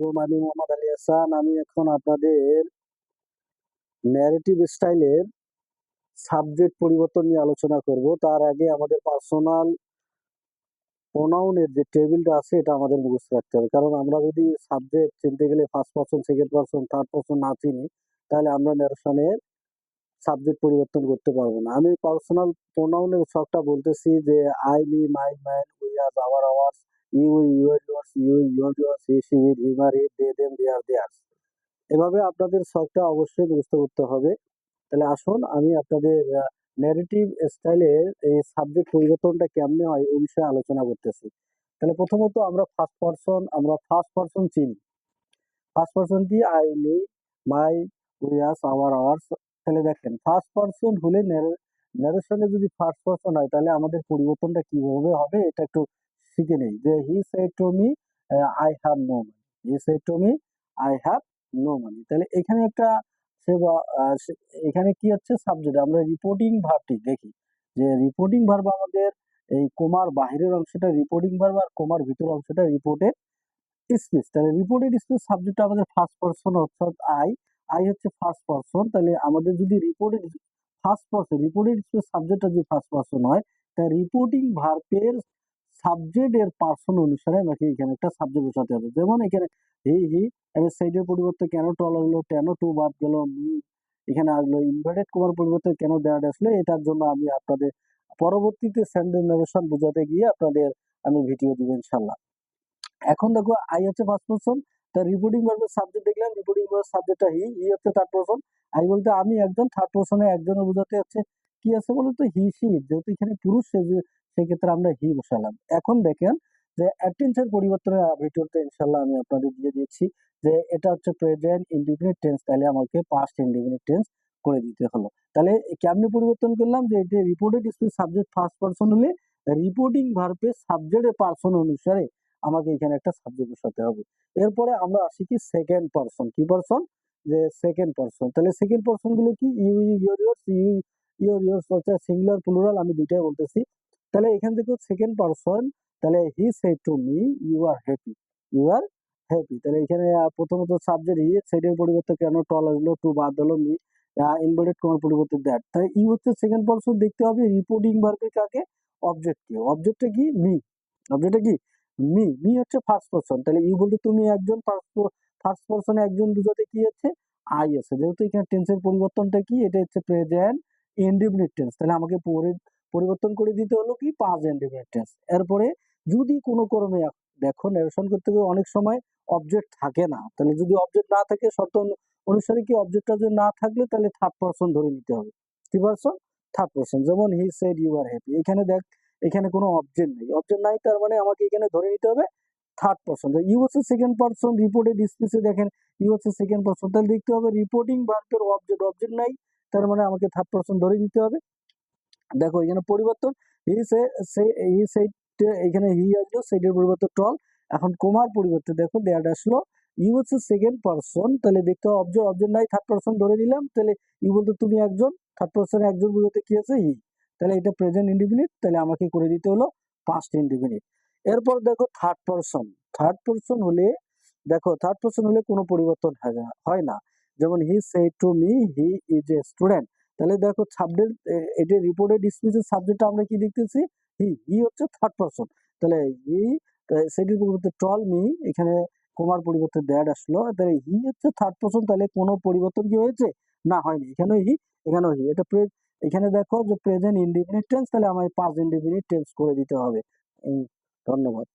আলাইকুম, আমি মোহাম্মদ আলী হাসান। আমি এখন আপনাদের ন্যারেটিভ স্টাইলের সাবজেক্ট পরিবর্তন নিয়ে আলোচনা করব। তার আগে আমাদের পার্সোনাল প্রোনাউনের যে টেবিলটা আছে এটা আমাদের মুখস্থ রাখতে হবে, কারণ আমরা যদি সাবজেক্ট চিনতে গেলে first person, second person, third person না চিনি, তাহলে আমরা ন্যারেশনের সাবজেক্ট পরিবর্তন করতে পারবো না। আমি পার্সোনাল প্রোনাউনের ছকটা বলতেছি যে I, me, my, mine, we, us, our, ours, you, your, yours, yours, he, she, it, him, আর it, they, them, their, theirs. এভাবে আপনাদের শখটা অবশ্যই মুখস্থ করতে হবে। তাহলে আসুন আমি আপনাদের ন্যারেটিভ স্টাইলের এই সাবজেক্ট পরিবর্তনটা কেমনে হয় এই বিষয়ে আলোচনা করতেছি। তাহলে প্রথমত আমরা ফার্স্ট পারসন চিনি। ফার্স্ট পারসন কি? I, me, my, we, us, our, ours. তাহলে দেখেন ফার্স্ট পারসন হলে ন্যারেশনে যদি ফার্স্ট পারসন হয় তাহলে আমাদের পরিবর্তনটা কিভাবে হবে এটা একটু শিখে নেই। যে he said to me I have no money, he said to me I have no money. তাহলে এখানে একটা এখানে কি হচ্ছে সাবজেক্ট, আমরা রিপোর্টিং ভার্বটি দেখি যে রিপোর্টিং ভার্ব আমাদের এই কোমার বাহিরের অংশটা রিপোর্টিং ভার্ব আর কোমার ভিতরের অংশটা রিপোর্টেড স্পিচ। তাহলে রিপোর্টেড স্পিচ সাবজেক্টটা আমাদের ফার্স্ট পারসন, অর্থাৎ আই হচ্ছে ফার্স্ট পারসন। তাহলে আমাদের যদি রিপোর্টেড স্পিচ সাবজেক্টটা যদি ফার্স্ট পারসন হয়, তাহলে রিপোর্টিং ভার্বের সাবজেক্ট এর পারসন অনুসারে আমাকে এখানে একটা সাবজেক্ট বসাতে হবে। যেমন এখানে হি এর সাইডের পরিবর্তে কেন টল হলো, কেন টু বাদ গেল, মি এখানে আসলো, ইনভার্টেড কমার পরিবর্তে কেন দ্যাট আসলো। এটার জন্য আমি আপনাদের পরবর্তীতে সেন্টেন্স নারেশন বোঝাতে গিয়ে আপনাদের আমি ভিডিও দিব ইনশাল্লাহ। এখন দেখো আই হচ্ছে ফার্স্ট পারসন, তার রিপোর্টিং ভার্বের সাবজেক্ট দেখলাম, রিপোর্টিং ভার্বের সাবজেক্টটা হি হচ্ছে থার্ড পারসন। আই বলতে আমি একজন, থার্ড পারসনে একজনের বোঝাতে হচ্ছে কি আছে বলতো হি, সি। যেহেতু এখানে পুরুষ সেক্ষেত্রে আমরা হি বসালাম। এখন দেখেন যে টেন্সের পরিবর্তনের ভিডিওতে ইনশাল্লাহ আমি আপনাদের দিয়ে দিচ্ছি যে এটা হচ্ছে প্রেজেন্ট ইনডিফিনিট টেন্স, তাহলে আমাকে পাস্ট ইনডিফিনিট টেন্স করে দিতে হলো। তাহলে কেমনে পরিবর্তন করলাম যে এটা reported speech subject first person হলে রিপোর্টিং ভার্বের সাবজেক্টের পারসন অনুসারে আমাকে এখানে একটা সাবজেক্ট বসাতে হবে। এরপরে আমরা আসি কি সেকেন্ড পারসন। কি পারসন? যে সেকেন্ড পারসন। তাহলে সেকেন্ড পারসন গুলো কি? You, your, yours, your, yours হচ্ছে সিঙ্গুলার প্লুরাল, আমি দুইটাই বলতেছি। তাহলে এখান থেকে সেকেন্ড পারসন, তাহলে he said to me you are happy, you are happy. তাহলে এখানে প্রথমত সাবজেক্ট হি, সেডের পরিবর্তে কেন টল আসলো, টু বাদ হলো, মি ইনভার্টেড কমার পরিবর্তে দ্যাট। তাহলে ই হচ্ছে সেকেন্ড পারসন। দেখতে হবে রিপোর্টিং ভার্বের কাকে? অবজেক্টকে। অবজেক্টটা কি? মি। অবজেক্টটা কি? মি হচ্ছে ফার্স্ট পারসন। তাহলে ইউ বলতে তুমি একজন, ফার্স্ট পারসনে একজন বুঝাতে কি হচ্ছে? আই আছে। যেহেতু এখানে টেন্সের পরিবর্তনটা কি? এটা হচ্ছে প্রেজেন্ট ইনডিফিনিট টেন্স। তাহলে আমাকে পরিবর্তন করে দিতে হলো কি? Past indefinite tense. এরপরে যদি কোনো ক্রমে দেখো নারেশন করতে গিয়ে অনেক সময় অবজেক্ট থাকে না। তাহলে যদি অবজেক্ট না থাকে, শর্ত অনুসারে কি অবজেক্টটা যদি না থাকলে তাহলে থার্ড পারসন ধরে নিতে হবে। কি পারসন? Third person. যেমন he said you are happy. এখানে দেখ এখানে কোনো অবজেক্ট নেই, অবজেক্ট নাই, তার মানে আমাকে এখানে ধরে নিতে হবে থার্ড পারসন। ইউ হচ্ছে সেকেন্ড পারসন, রিপোর্টেড স্পিচে দেখেন ইউ হচ্ছে সেকেন্ড পারসন। তাহলে দেখতে হবে রিপোর্টিং ভার্বের অবজেক্ট নাই, তার মানে আমাকে থার্ড পারসন ধরে নিতে হবে। দেখো এখানে পরিবর্তন, হি সেড, এখানে হি আসলো, সেডের পরিবর্তে টল। এখন কোমার পরিবর্তে দেখো দ্যাট আসলো। ইউ হচ্ছে সেকেন্ড পারসন, তাহলে দেখতে হবে অবজেক্ট নাই, থার্ড পারসন ধরে নিলাম। তাহলে ইউ বলতে তুমি একজন, থার্ড পারসনে একজন বলতে কি আছে? হি। তাহলে এটা প্রেজেন্ট ইনডিফিনিট, তাহলে আমাকে করে দিতে হলো পাস্ট ইনডিফিনিট। এরপর দেখো থার্ড পারসন। থার্ড পারসন হলে দেখো থার্ড পারসন হলে কোনো পরিবর্তন হয় না। যেমন he said to me he is a student. তাহলে দেখো সাবজেক্ট, এটা রিপোর্টেড স্পিচের সাবজেক্টটা আমরা কি দেখতেছি? হি হচ্ছে থার্ড পারসন। তাহলে হি সেটির পরিবর্তে টল মি, এখানে কোমার পরিবর্তে দ্যাট আসলো। তাহলে হি হচ্ছে থার্ড পারসন, তাহলে কোনো পরিবর্তন কি হয়েছে? না, হয়নি। এখানেও হি, এখানেও হি। এটা এখানে দেখো যে প্রেজেন্ট ইনডিফিনিট টেন্স, তাহলে আমায় পাস্ট ইনডিফিনিট টেন্স করে দিতে হবে। ধন্যবাদ।